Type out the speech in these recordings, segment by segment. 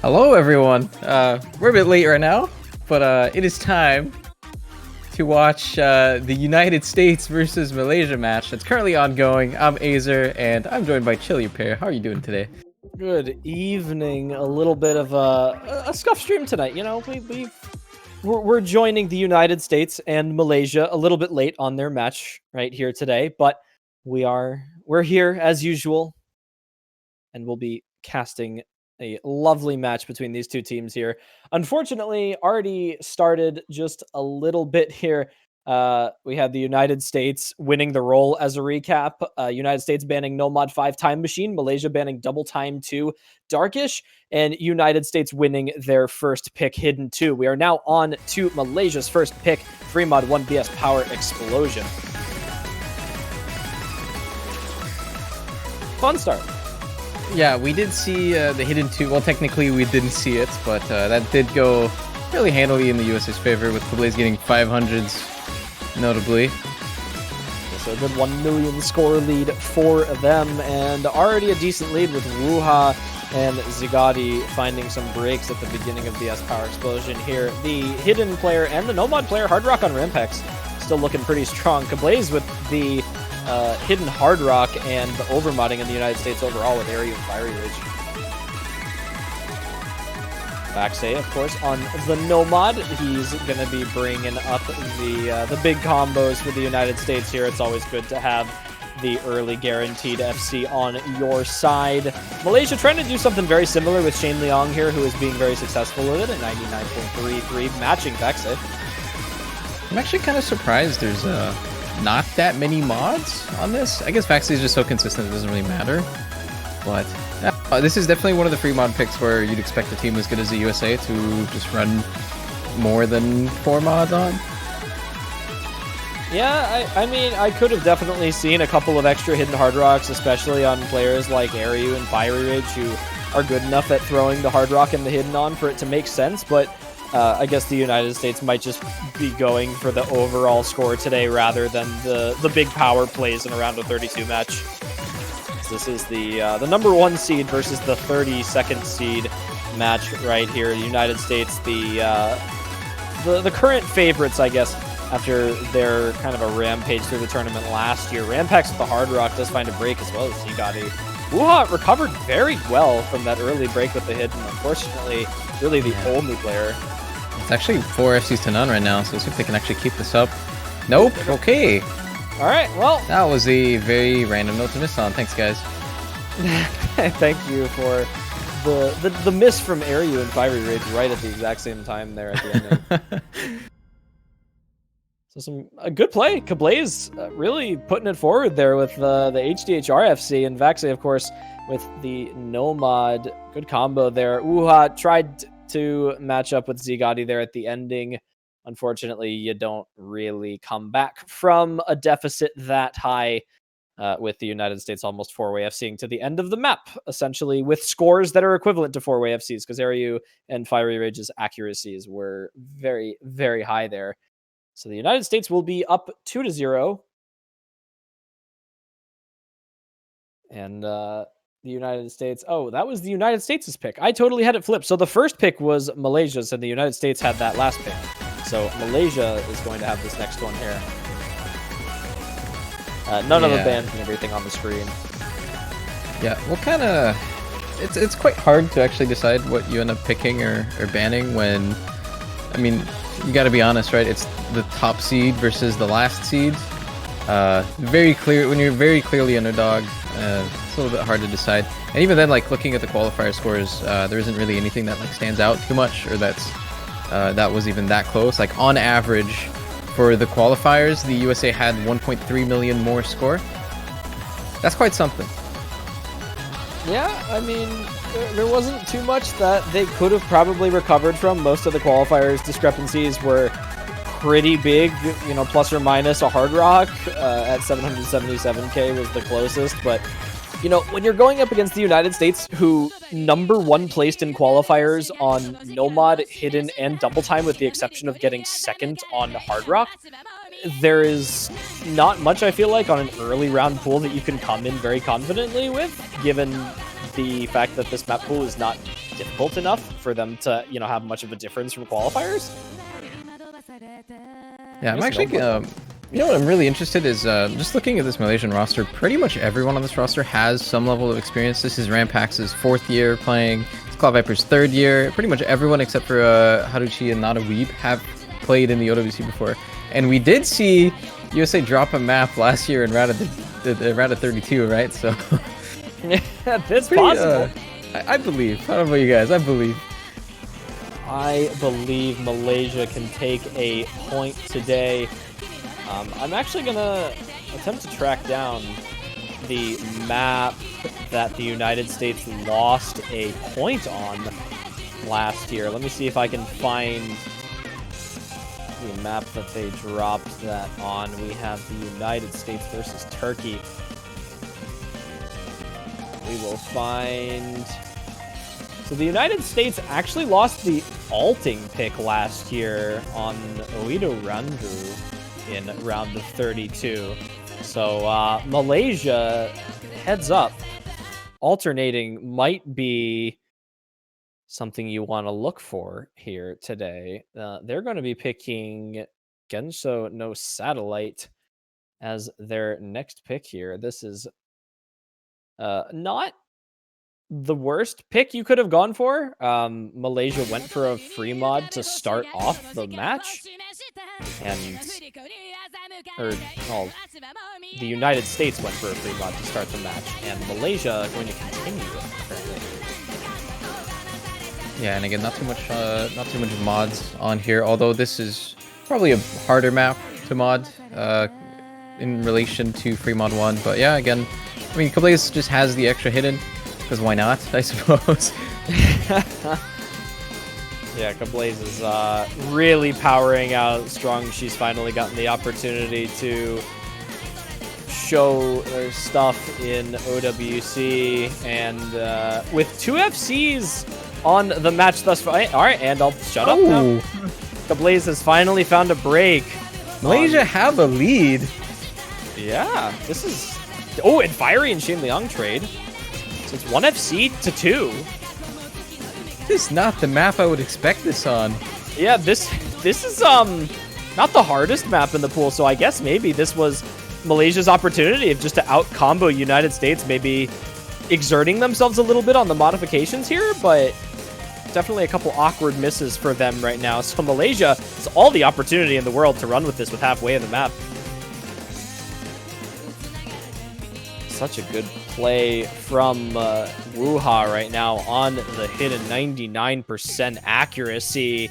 Hello everyone, we're a bit late right now, but it is time to watch the United States versus Malaysia match that's currently ongoing. I'm Azer, and I'm joined by Chili Pair. How are you doing today? Good evening. A little bit of a scuff stream tonight. You know, we're joining the United States and Malaysia a little bit late on their match right here today, but we're here as usual, and we'll be casting a lovely match between these two teams here. Unfortunately, already started just a little bit here. We had the United States winning the role as a recap. United States banning No Mod 5 Time Machine, Malaysia banning Double Time 2 Darkish, and United States winning their first pick Hidden 2. We are now on to Malaysia's first pick, 3 Mod 1 BS Power Explosion. Fun start. Yeah, we did see the Hidden 2. Well, technically we didn't see it, but that did go really handily in the USA's favor, with Blaze getting 500s, notably. So a good 1 million score lead for them, and already a decent lead with Wuha and Zigati finding some breaks at the beginning of BS Power Explosion here. The Hidden player and the Nomad player, Hard Rock on Rampex, still looking pretty strong. Kablaze with the Hidden Hard Rock and the overmodding in the United States overall with Area and Fiery Ridge. Backsay, of course, on the Nomad. He's going to be bringing up the big combos for the United States here. It's always good to have the early guaranteed FC on your side. Malaysia trying to do something very similar with Shane Leong here, who is being very successful with it at 99.33, matching Backsay. I'm actually kind of surprised there's not that many mods on this. I guess Vaxi is just so consistent it doesn't really matter. But this is definitely one of the free mod picks where you'd expect a team as good as the USA to just run more than 4 mods on. Yeah, I mean, I could have definitely seen a couple of extra Hidden Hard Rocks, especially on players like Aryu and Fiery Ridge, who are good enough at throwing the Hard Rock and the Hidden on for it to make sense, but I guess the United States might just be going for the overall score today rather than the big power plays in a round of 32 match. This is the number 1 seed versus the 32nd seed match right here. The United States, the current favorites, I guess, after their kind of a rampage through the tournament last year. Rampex with the Hard Rock does find a break as well as Zigati. Wuha recovered very well from that early break with the Hidden. Unfortunately, really the only player. It's actually 4 FCs to none right now, so let's see if they can actually keep this up. Nope. Okay. All right, well. That was a very random note to miss on. Thanks, guys. Thank you for the miss from Aryu and Fiery Ridge right at the exact same time there at the ending. So a good play. Kablaze really putting it forward there with the HDHR FC, and Vaxay, of course, with the Nomad. Good combo there. Wuha tried to match up with Zigati there at the ending. Unfortunately, you don't really come back from a deficit that high with the United States almost 4-way FCing to the end of the map, essentially with scores that are equivalent to 4-way FCs, because Aryu and Fiery Ridge's accuracies were very, very high there. So the United States will be up 2-0. And the United States... Oh, that was the United States' pick. I totally had it flipped. So the first pick was Malaysia's, and the United States had that last pick. So Malaysia is going to have this next one here. None of the bands and everything on the screen. Yeah, well, kind of... It's quite hard to actually decide what you end up picking or banning when... I mean, you got to be honest, right? It's the top seed versus the last seed. Very clear when you're very clearly underdog. It's a little bit hard to decide. And even then, like looking at the qualifier scores, there isn't really anything that like stands out too much, or that was even that close. Like on average, for the qualifiers, the USA had 1.3 million more score. That's quite something. Yeah, I mean, there wasn't too much that they could have probably recovered from. Most of the qualifiers' discrepancies were pretty big, you know, plus or minus a hard rock at 777k was the closest. But, you know, when you're going up against the United States, who #1 placed in qualifiers on no mod, hidden, and double time, with the exception of getting second on hard rock, there is not much, I feel like, on an early round pool that you can come in very confidently with, given the fact that this map pool is not difficult enough for them to, you know, have much of a difference from qualifiers. Yeah, I'm actually, you know what I'm really interested is just looking at this Malaysian roster. Pretty much everyone on this roster has some level of experience. This is Rampax's 4th year playing. It's Cloud Viper's 3rd year. Pretty much everyone except for Haruchi and Nada Weeb have played in the OWC before. And we did see USA drop a map last year in round of 32, right? So yeah, that's possible. I believe. I don't know about you guys. I believe. I believe Malaysia can take a point today. I'm actually going to attempt to track down the map that the United States lost a point on last year. Let me see if I can find the map that they dropped that on. We have the United States versus Turkey. We will find... So the United States actually lost the alting pick last year on Oedo Randu in round of 32. So Malaysia, heads up, alternating might be something you want to look for here today. They're going to be picking Gensho no Satellite as their next pick here. This is not the worst pick you could have gone for. Malaysia went for a free mod to start off the match, and the United States went for a free mod to start the match, and Malaysia going to continue it currently. Yeah, and again, not too much mods on here. Although this is probably a harder map to mod in relation to free mod 1. But yeah, again, I mean, Kablaze just has the extra hidden. Because why not, I suppose. Yeah, Kablaze is really powering out strong. She's finally gotten the opportunity to show her stuff in OWC. And with 2 FCs on the match thus far. All right, and I'll shut up now. Kablaze has finally found a break. Malaysia have a lead. Yeah, this is... Oh, and Fiery and Shin Liang trade. So it's 1 FC to 2. This is not the map I would expect this on. Yeah, this is not the hardest map in the pool, so I guess maybe this was Malaysia's opportunity of just to out-combo United States, maybe exerting themselves a little bit on the modifications here, but definitely a couple awkward misses for them right now. So Malaysia has all the opportunity in the world to run with this with halfway of the map. Such a good play from Wuha right now on the hidden 99% accuracy,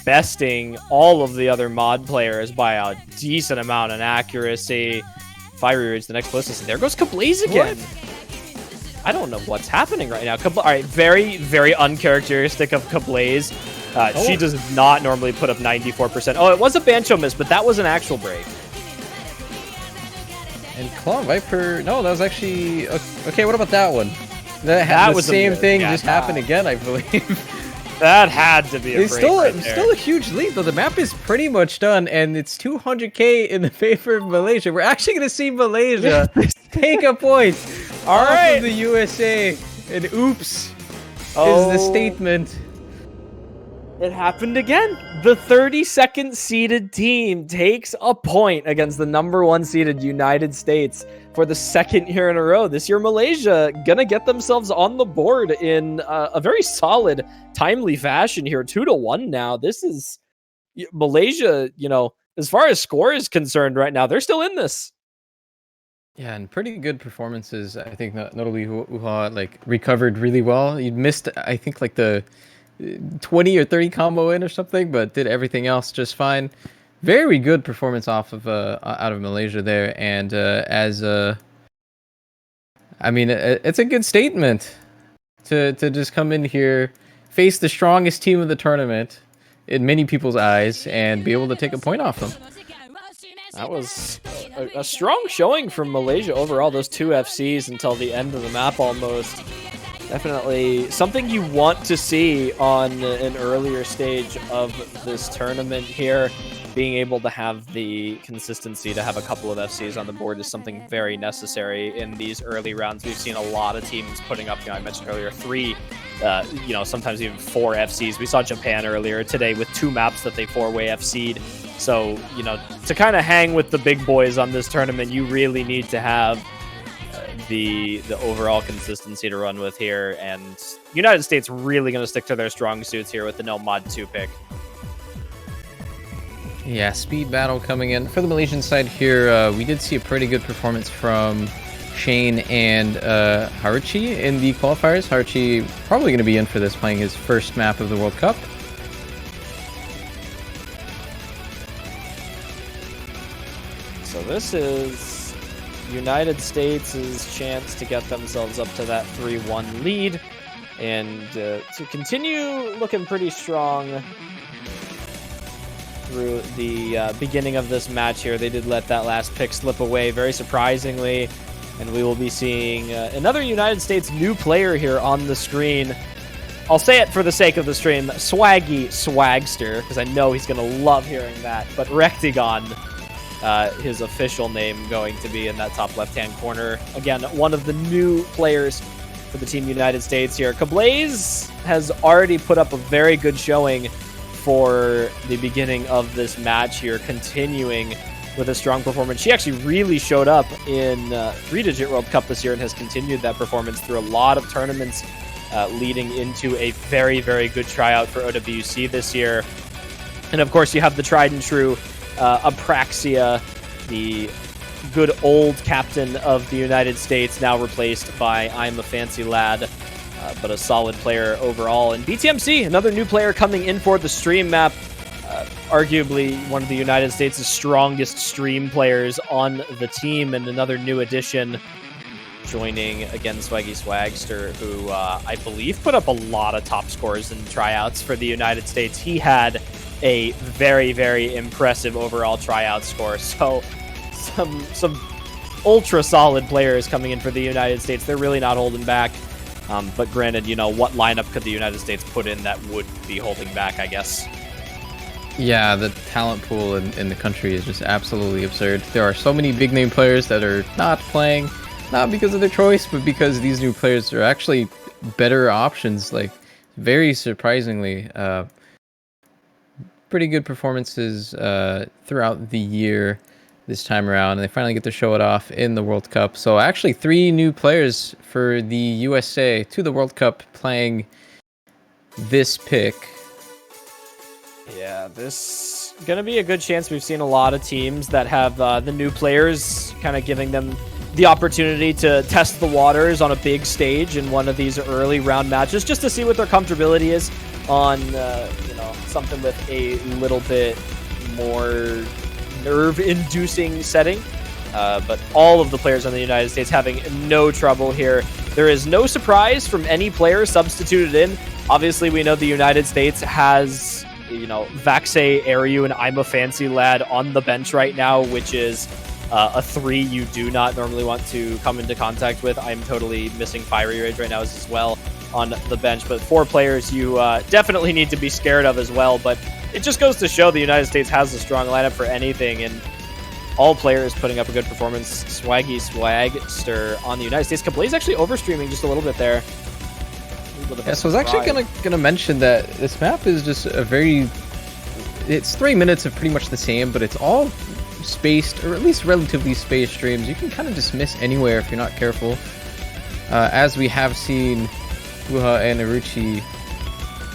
besting all of the other mod players by a decent amount in accuracy. Fiery Raid's the next closest. There goes Kablaze again. What? I don't know what's happening right now. All right, very, very uncharacteristic of Kablaze. She does not normally put up 94%. Oh, it was a Bancho miss, but that was an actual break. And Cloud Viper, no, that was actually okay. What about that one? That was the same thing just happened again, I believe. That had to be a break. Still a huge lead though. The map is pretty much done, and it's 200k in the favor of Malaysia. We're actually gonna see Malaysia take a point off of the USA, and oops is the statement. It happened again. The 32nd seeded team takes a point against the #1 seeded United States for the 2nd year in a row. This year, Malaysia gonna get themselves on the board in a very solid, timely fashion here. 2-1 now. This is Malaysia, you know, as far as score is concerned right now, they're still in this. Yeah, and pretty good performances. I think notably Wuha like recovered really well. You missed, I think, like the 20 or 30 combo in or something, but did everything else just fine. very good performance off of out of Malaysia there, and I mean, it's a good statement to just come in here, face the strongest team of the tournament in many people's eyes, and be able to take a point off them. That was a strong showing from Malaysia overall. Those 2 FCs until the end of the map almost. Definitely something you want to see on an earlier stage of this tournament here. Being able to have the consistency to have a couple of FCs on the board is something very necessary in these early rounds. We've seen a lot of teams putting up, I mentioned earlier, 3, sometimes even 4 FCs. We saw Japan earlier today with 2 maps that they 4-way FC'd. So, to kind of hang with the big boys on this tournament, you really need to have the overall consistency to run with here, and United States really going to stick to their strong suits here with the no mod 2 pick. Yeah, speed battle coming in for the Malaysian side here. We did see a pretty good performance from Shane and Haruchi in the qualifiers. Haruchi probably going to be in for this, playing his first map of the World Cup. So this is United States' chance to get themselves up to that 3-1 lead and to continue looking pretty strong through the beginning of this match here. They did let that last pick slip away, very surprisingly, and we will be seeing another United States new player here on the screen. I'll say it for the sake of the stream, Swaggy Swagster, because I know he's going to love hearing that, but Rectigon, his official name, going to be in that top left-hand corner. Again, one of the new players for the Team United States here. Kablaze has already put up a very good showing for the beginning of this match here, continuing with a strong performance. She actually really showed up in 3-Digit World Cup this year and has continued that performance through a lot of tournaments, leading into a very, very good tryout for OWC this year. And of course, you have the tried and true Apraxia, the good old captain of the United States, now replaced by I'm a Fancy Lad, but a solid player overall. And BTMC, another new player coming in for the stream map, arguably one of the United States' strongest stream players on the team, and another new addition joining, again, Swaggy Swagster, who I believe put up a lot of top scores in tryouts for the United States. He had a very, very impressive overall tryout score. So some ultra solid players coming in for the United States. They're really not holding back. But granted, what lineup could the United States put in that would be holding back, I guess? Yeah, the talent pool in the country is just absolutely absurd. There are so many big name players that are not playing, not because of their choice, but because these new players are actually better options. Like, very surprisingly, pretty good performances throughout the year this time around, and they finally get to show it off in the World Cup. So actually 3 new players for the USA to the World Cup playing this pick. Yeah, this is going to be a good chance. We've seen a lot of teams that have the new players kind of giving them the opportunity to test the waters on a big stage in one of these early round matches, just to see what their comfortability is on something with a little bit more nerve-inducing setting. But all of the players on the United States having no trouble here. There is no surprise from any player substituted in. Obviously, we know the United States has, Vaxe, Aryu, and I'm a Fancy Lad on the bench right now, which is a 3 you do not normally want to come into contact with. I'm totally missing Fiery Rage right now as well on the bench, but 4 players you definitely need to be scared of as well. But it just goes to show the United States has a strong lineup for anything, and all players putting up a good performance. Swaggy Swagster on the United States. Kablaze actually overstreaming just a little bit there. Yeah, so I was actually gonna mention that this map is just it's 3 minutes of pretty much the same, but it's all spaced, or at least relatively spaced streams. You can kind of dismiss anywhere if you're not careful, as we have seen Wuha and Haruchi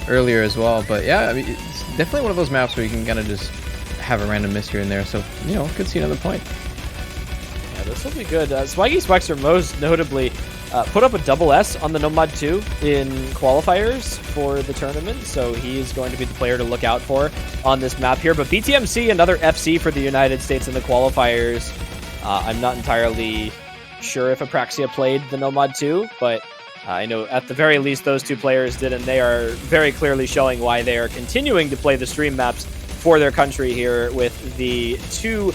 earlier as well. But yeah, I mean, it's definitely one of those maps where you can kind of just have a random miss here and there. So, could see another point. Yeah, this will be good. Swaggy Swagster most notably put up a double S on the Nomad 2 in qualifiers for the tournament, so he's going to be the player to look out for on this map here. But BTMC, another FC for the United States in the qualifiers. I'm not entirely sure if Apraxia played the Nomad 2, but I know at the very least those two players did, and they are very clearly showing why they are continuing to play the stream maps for their country here with the two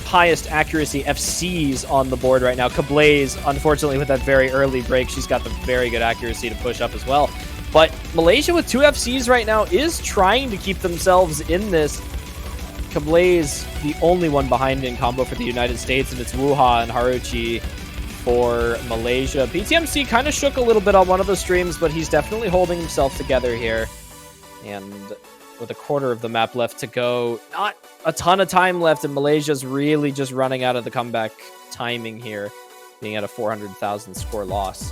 highest accuracy FCs on the board right now. Kablaze, unfortunately, with that very early break, she's got the very good accuracy to push up as well. But Malaysia with two FCs right now is trying to keep themselves in this. Kablaze, the only one behind in combo for the United States, and it's Wuha and Haruchi for Malaysia. BTMC kind of shook a little bit on one of the streams, but he's definitely holding himself together here. And with a quarter of the map left to go, not a ton of time left, and Malaysia's really just running out of the comeback timing here, being at a 400,000 score loss.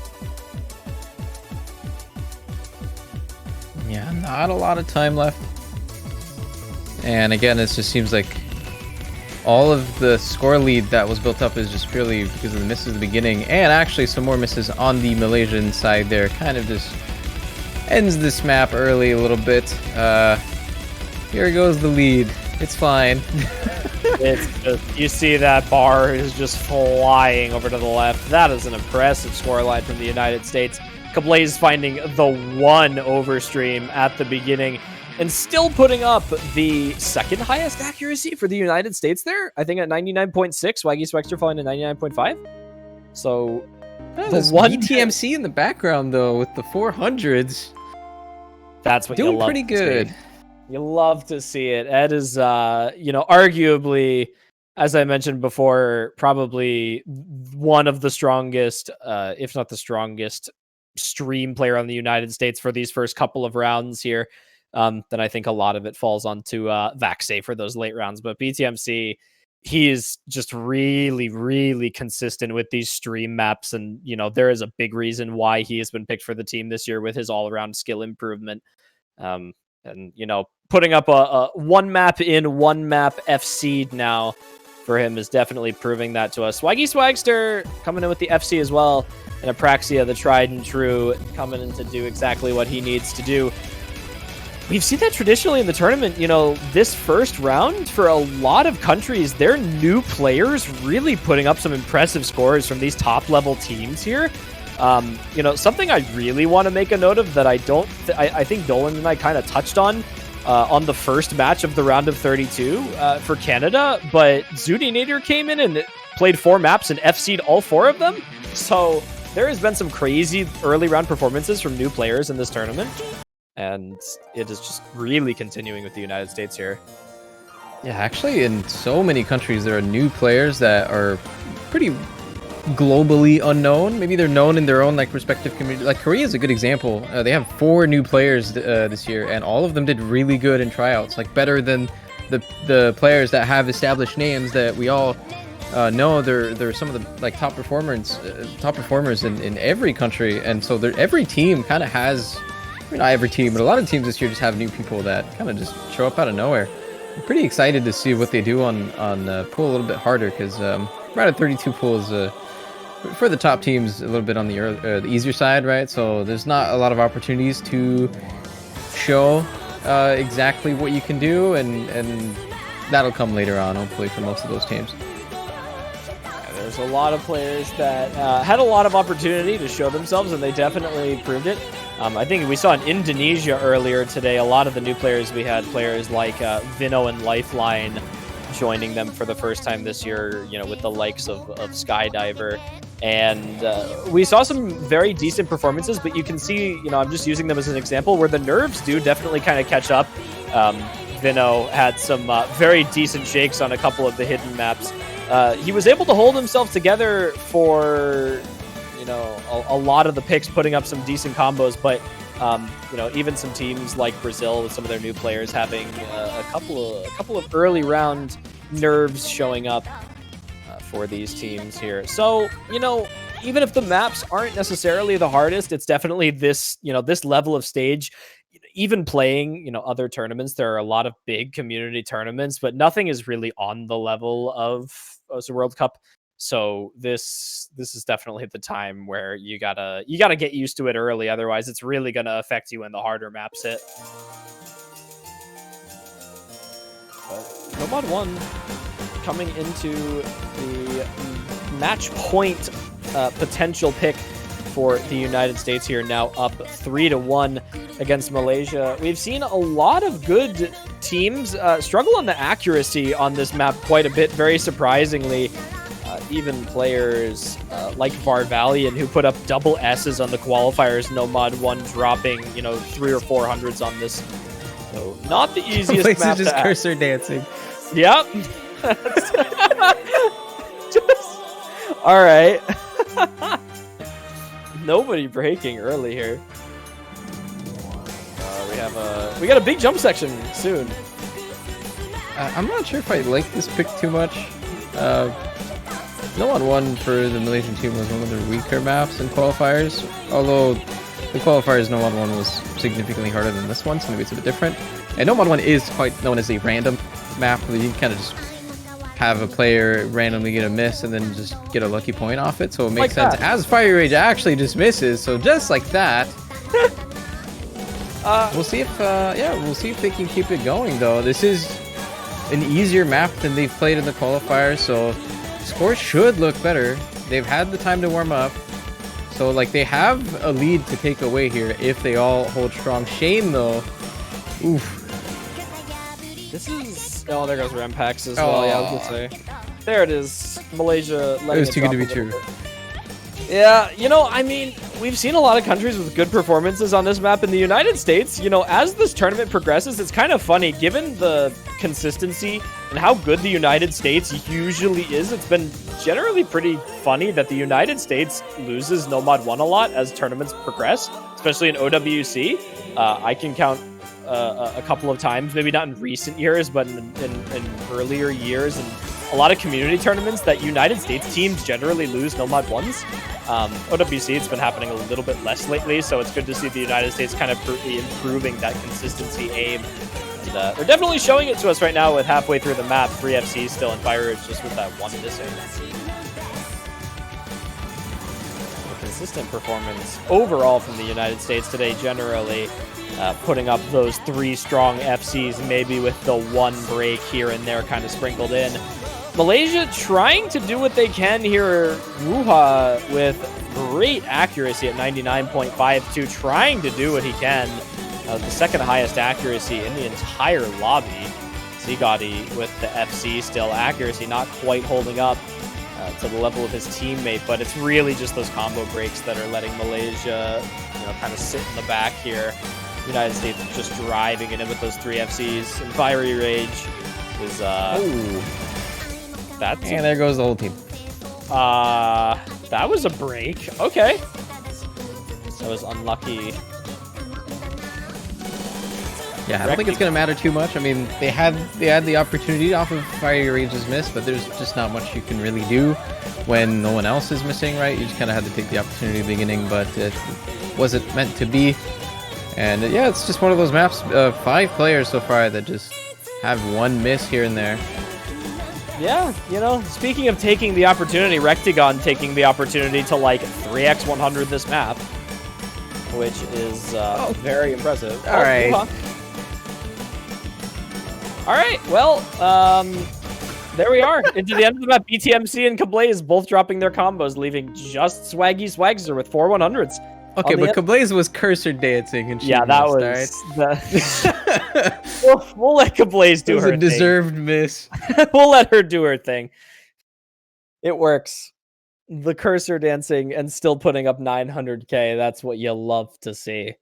Yeah, not a lot of time left. And again, it just seems like all of the score lead that was built up is just purely because of the misses at the beginning, and actually some more misses on the Malaysian side there. Kind of just ends this map early a little bit. Here goes the lead. It's fine. It's just, you see that bar is just flying over to the left. That is an impressive scoreline from the United States. Kablaze finding the one overstream at the beginning and still putting up the second highest accuracy for the United States there. I think at 99.6, Swaggy Swexter falling to 99.5. So the one TMC in the background though with the 400s. That's what doing pretty good. You love to see it. Ed is, arguably, as I mentioned before, probably one of the strongest, if not the strongest, stream player on the United States for these first couple of rounds here. Then I think a lot of it falls onto Vaxay for those late rounds. But BTMC, he is just really, really consistent with these stream maps. And, there is a big reason why he has been picked for the team this year with his all-around skill improvement. And, putting up a one map in, one map FC now for him is definitely proving that to us. Swaggy Swagster coming in with the FC as well. And Apraxia, the tried and true, coming in to do exactly what he needs to do. We've seen that traditionally in the tournament. This first round, for a lot of countries, their new players really putting up some impressive scores from these top-level teams here. Something I really want to make a note of that I think Dolan and I kind of touched on the first match of the round of 32 for Canada, but Zudinator came in and played 4 maps and FC'd all 4 of them. So there has been some crazy early round performances from new players in this tournament, and it is just really continuing with the United States here. Yeah, actually, in so many countries, there are new players that are pretty globally unknown. Maybe they're known in their own respective community. Like Korea is a good example. They have 4 new players this year, and all of them did really good in tryouts, better than the players that have established names that we all know. They're some of the top performers in every country, and so every team kind of has, not every team, but a lot of teams this year just have new people that kind of just show up out of nowhere. I'm pretty excited to see what they do on pool a little bit harder, because round of 32 pool is for the top teams a little bit on the easier side, right? So there's not a lot of opportunities to show exactly what you can do, and that'll come later on, hopefully, for most of those teams. There's a lot of players that had a lot of opportunity to show themselves, and they definitely proved it. I think we saw in Indonesia earlier today, a lot of the new players, we had players like Vino and Lifeline joining them for the first time this year, with the likes of Skydiver. And we saw some very decent performances, but you can see, I'm just using them as an example, where the nerves do definitely kind of catch up. Vino had some very decent shakes on a couple of the hidden maps. He was able to hold himself together for, a lot of the picks, putting up some decent combos, but even some teams like Brazil with some of their new players having a couple of early round nerves showing up for these teams here. So, even if the maps aren't necessarily the hardest, it's definitely this, this level of stage. Even playing, other tournaments, there are a lot of big community tournaments, but nothing is really on the level of the World Cup. So this is definitely the time where you gotta get used to it early. Otherwise, it's really gonna affect you when the harder maps hit. But Nomad 1 coming into the match point potential pick for the United States here, now up 3-1 against Malaysia. We've seen a lot of good teams struggle on the accuracy on this map quite a bit, very surprisingly. Even players like Varvalian, who put up double S's on the qualifiers, Nomad 1 dropping, 300 or 400s on this. So not the easiest map just to cursor dancing. Yep. All right. Nobody breaking early here. We got a big jump section soon. I'm not sure if I like this pick too much. Nomad 1 for the Malaysian team was one of their weaker maps in qualifiers, although the qualifiers Nomad 1 was significantly harder than this one, so maybe it's a bit different. And Nomad 1 is quite known as a random map, where you can kind of just have a player randomly get a miss and then just get a lucky point off it, so it makes sense. As Fire Rage actually just misses, so just like that. We'll see if we'll see if they can keep it going though. This is an easier map than they've played in the qualifiers, so scores should look better. They've had the time to warm up, so like they have a lead to take away here if they all hold strong. Shane though, oof. This is there goes Rampax as well. Yeah, I was gonna say. There it is. Malaysia. It was too good to be true. Yeah, I mean, we've seen a lot of countries with good performances on this map. In the United States, as this tournament progresses, it's kind of funny, given the consistency and how good the United States usually is. It's been generally pretty funny that the United States loses Nomad 1 a lot as tournaments progress, especially in OWC. I can count a couple of times, maybe not in recent years, but in earlier years, and a lot of community tournaments that United States teams generally lose Nomad 1s. OWC, it's been happening a little bit less lately, so it's good to see the United States kind of improving that consistency aim. And they're definitely showing it to us right now with halfway through the map. 3 FC still in Fire Ridge just with that one missing. Consistent performance overall from the United States today, generally. Putting up those 3 strong FCs, maybe with the 1 break here and there kind of sprinkled in. Malaysia trying to do what they can here. Wuha with great accuracy at 99.52, trying to do what he can. The second highest accuracy in the entire lobby. Zigati with the FC still. Accuracy not quite holding up to the level of his teammate, but it's really just those combo breaks that are letting Malaysia kind of sit in the back here. United States just driving it in with those 3 FCs. And Fiery Rage is and there goes the whole team. That was a break. Okay. That was unlucky. Yeah, I don't think it's gonna matter too much. I mean, they had the opportunity off of Fiery Rage's miss, but there's just not much you can really do when no one else is missing, right? You just kind of had to take the opportunity at the beginning, but it wasn't meant to be. And yeah, it's just one of those maps. 5 players so far that just have 1 miss here and there. Yeah, speaking of taking the opportunity, Rectagon taking the opportunity to 3x100 this map, which is very impressive. All right. All right, well, there we are. Into the end of the map. BTMC and Kablaze both dropping their combos, leaving just Swaggy Swagster with 4 100s. Okay, but Kablaze was cursor dancing, and she that was we'll let Kablaze do her thing. It was a deserved miss. We'll let her do her thing. It works. The cursor dancing and still putting up 900k. That's what you love to see.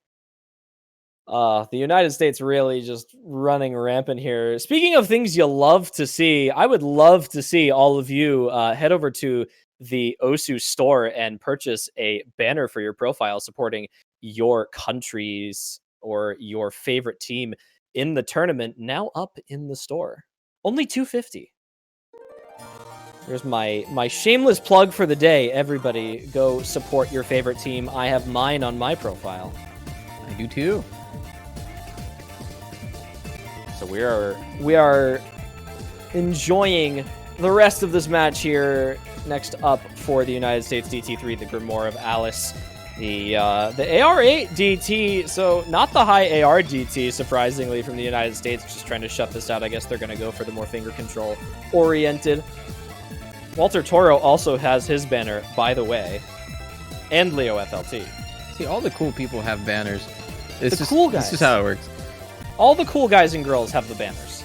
The United States really just running rampant here. Speaking of things you love to see, I would love to see all of you head over to the Osu store and purchase a banner for your profile supporting your countries or your favorite team in the tournament, now up in the store. Only $250. There's my shameless plug for the day. Everybody go support your favorite team. I have mine on my profile. I do too. So we are enjoying the rest of this match here. Next up for the United States DT3, the Grimoire of Alice. The AR8 DT, so not the high AR DT, surprisingly, from the United States, just trying to shut this out. I guess they're going to go for the more finger control oriented. Walter Toro also has his banner, by the way, and Leo FLT. See, all the cool people have banners. Cool guys. This is how it works. All the cool guys and girls have the banners.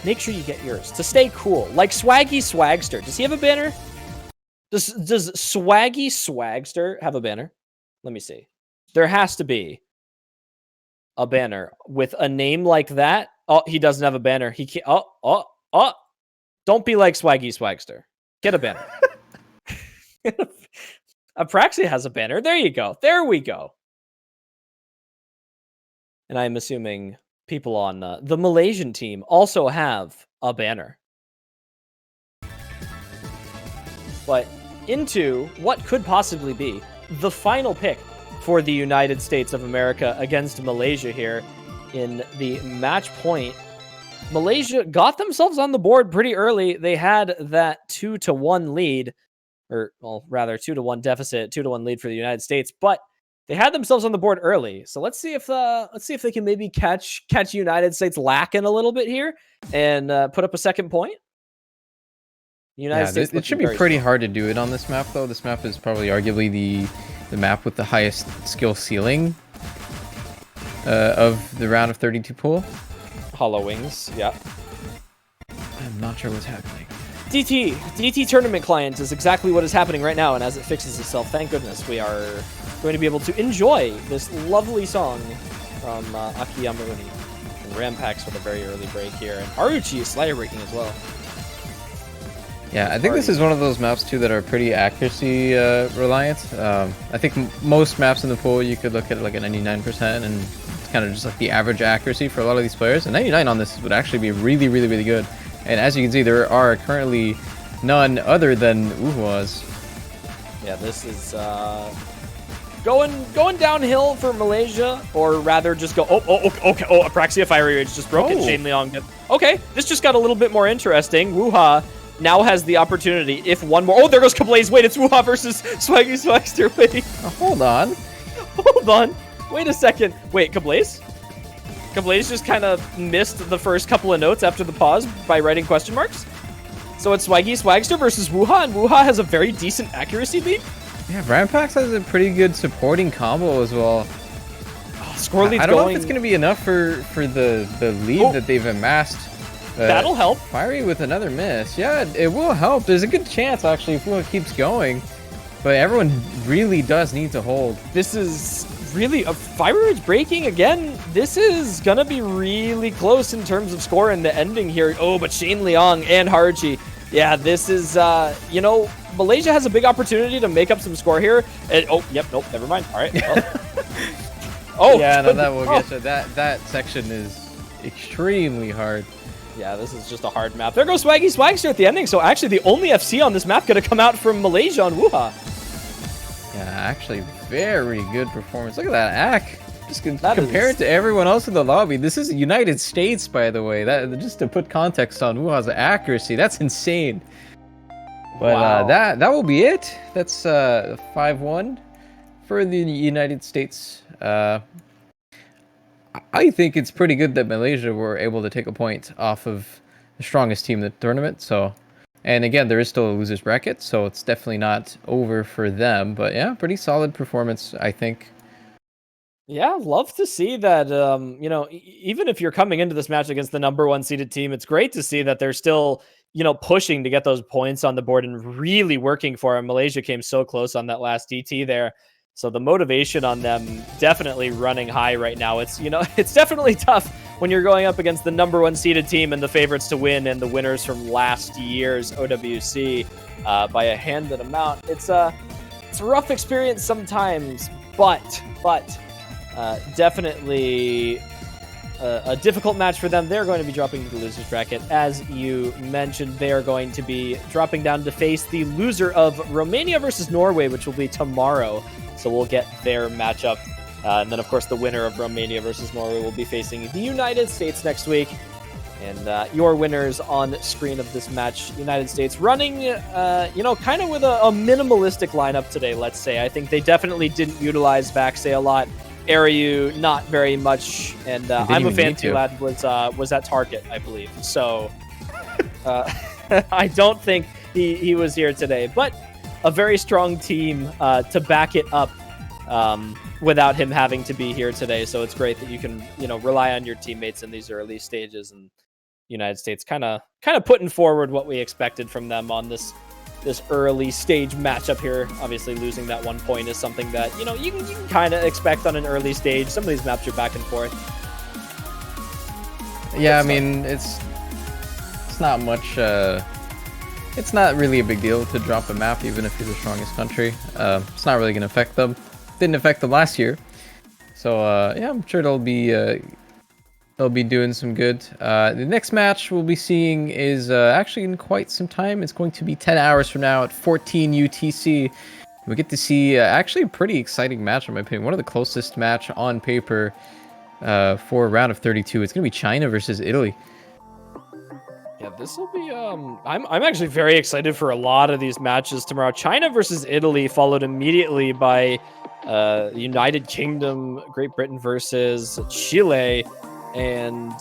Make sure you get yours to stay cool. Like Swaggy Swagster. Does he have a banner? Does Swaggy Swagster have a banner? Let me see. There has to be a banner with a name like that. Oh, he doesn't have a banner. He can't. Oh. Don't be like Swaggy Swagster. Get a banner. Apraxia has a banner. There you go. There we go. And I'm assuming people on the Malaysian team also have a banner. But into what could possibly be the final pick for the United States of America against Malaysia here in the match point. Malaysia got themselves on the board pretty early. They had that 2-1 lead, or well, rather 2-1 deficit, 2-1 lead for the United States, but they had themselves on the board early. So let's see if they can maybe catch United States lacking a little bit here and put up a second point. United States it should be pretty hard to do it on this map, though. This map is probably arguably the map with the highest skill ceiling of the round of 32 pool. Hollow Wings, yeah. I'm not sure what's happening. DT Tournament Client is exactly what is happening right now, and as it fixes itself, thank goodness, we are going to be able to enjoy this lovely song from Akiyama Uni. And Rampax with a very early break here, and Haruchi is Slayer breaking as well. Yeah, I think this is one of those maps, too, that are pretty accuracy reliant. I think most maps in the pool, you could look at like a 99%, and it's kind of just like the average accuracy for a lot of these players. And 99 on this would actually be really, really, really good. And as you can see, there are currently none other than Uhua's. Yeah, this is going downhill for Malaysia, or rather just go, okay, Apraxia Fiery Rage just broke it, Shane Leong did. Okay, this just got a little bit more interesting. Wuha now has the opportunity, if one more, oh, there goes Kablaze, wait, it's Wuha versus Swaggy Swagster, wait. Hold on. Hold on, wait a second, wait, Kablaze? Kablaze just kind of missed the first couple of notes after the pause by writing question marks. So it's Swaggy Swagster versus Wuha, and Wuha has a very decent accuracy lead. Yeah, Rampax has a pretty good supporting combo as well. Oh, score lead's I don't know if it's going to be enough for the lead that they've amassed. That'll help. Fiery with another miss. Yeah, it will help. There's a good chance, actually, if Wuha keeps going. But everyone really does need to hold. This is really a Fiery Rage breaking again. This is gonna be really close in terms of score in the ending here. Oh, but Shane Leong and Haruchi. Yeah, this is Malaysia has a big opportunity to make up some score here. And nope, never mind. All right. Oh, yeah, no, that will get you. That section is extremely hard. Yeah, this is just a hard map. There goes Swaggy Swagster at the ending. So actually, the only FC on this map gonna come out from Malaysia on Wuha. Yeah, actually, very good performance. Look at that Ack. Just compared to everyone else in the lobby. This is the United States, by the way. That just to put context on Wuha's accuracy, that's insane. But wow. That will be it. That's 5-1 for the United States. I think it's pretty good that Malaysia were able to take a point off of the strongest team in the tournament. So, and again, there is still a loser's bracket, so it's definitely not over for them. But yeah, pretty solid performance, I think. Yeah, love to see that. Even if you're coming into this match against the #1 seeded team, it's great to see that they're still, pushing to get those points on the board and really working for them. Malaysia came so close on that last DT there. So the motivation on them definitely running high right now. It's, it's definitely tough when you're going up against the #1 seeded team and the favorites to win and the winners from last year's OWC by a handed amount. It's a rough experience sometimes, but definitely a difficult match for them. They're going to be dropping to the losers bracket. As you mentioned, they are going to be dropping down to face the loser of Romania versus Norway, which will be tomorrow. So we'll get their matchup. And then, of course, the winner of Romania versus Norway will be facing the United States next week. And your winners on screen of this match, United States running, kind of with a minimalistic lineup today, let's say. I think they definitely didn't utilize Vaxay a lot. Ariu, not very much. And I'm a Fancy Lad was at Target, I believe. So I don't think he was here today. But a very strong team to back it up without him having to be here today. So it's great that you can, rely on your teammates in these early stages. And United States kind of putting forward what we expected from them on this early stage matchup here. Obviously, losing that 1 point is something that you can kind of expect on an early stage. Some of these maps are back and forth. Yeah, I mean it's not much. It's not really a big deal to drop a map, even if you're the strongest country. It's not really going to affect them. Didn't affect them last year, so yeah, I'm sure they'll be doing some good. The next match we'll be seeing is actually in quite some time. It's going to be 10 hours from now at 14 UTC. We get to see actually a pretty exciting match, in my opinion. One of the closest match on paper for a round of 32. It's going to be China versus Italy. Yeah, this will be. I'm actually very excited for a lot of these matches tomorrow. China versus Italy, followed immediately by United Kingdom, Great Britain versus Chile. And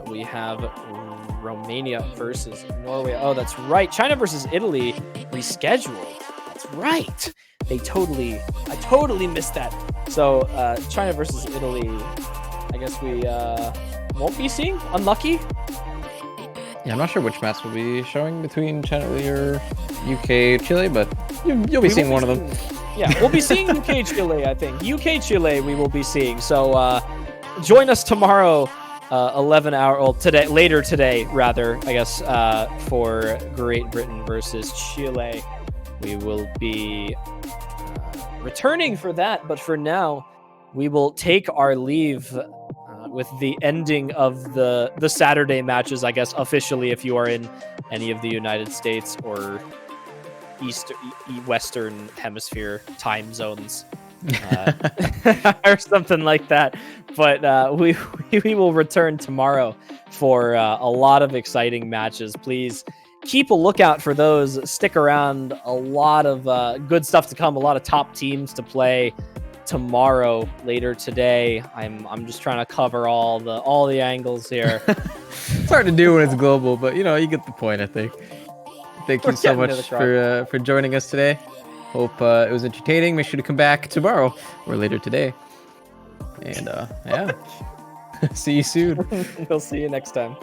we have Romania versus Norway. Oh, that's right. China versus Italy rescheduled. That's right. I totally missed that. So China versus Italy, I guess we won't be seeing. Unlucky. Yeah, I'm not sure which match we'll be showing between China or UK, Chile, but you'll be seeing one of them. Yeah, we'll be seeing UK, Chile, I think. UK, Chile we will be seeing. So join us tomorrow, 11 hour, later today, rather, I guess, for Great Britain versus Chile. We will be returning for that, but for now, we will take our leave with the ending of the Saturday matches, I guess, officially, if you are in any of the United States or Western Hemisphere time zones. Or something like that. But we will return tomorrow for a lot of exciting matches. Please keep a lookout for those. Stick around. A lot of good stuff to come. A lot of top teams to play tomorrow, later today. I'm just trying to cover all the angles here. It's hard to do when it's global, but you get the point, I think. Thank you so much for joining us today. Hope it was entertaining. Make sure to come back tomorrow or later today. And yeah, see you soon. We'll see you next time.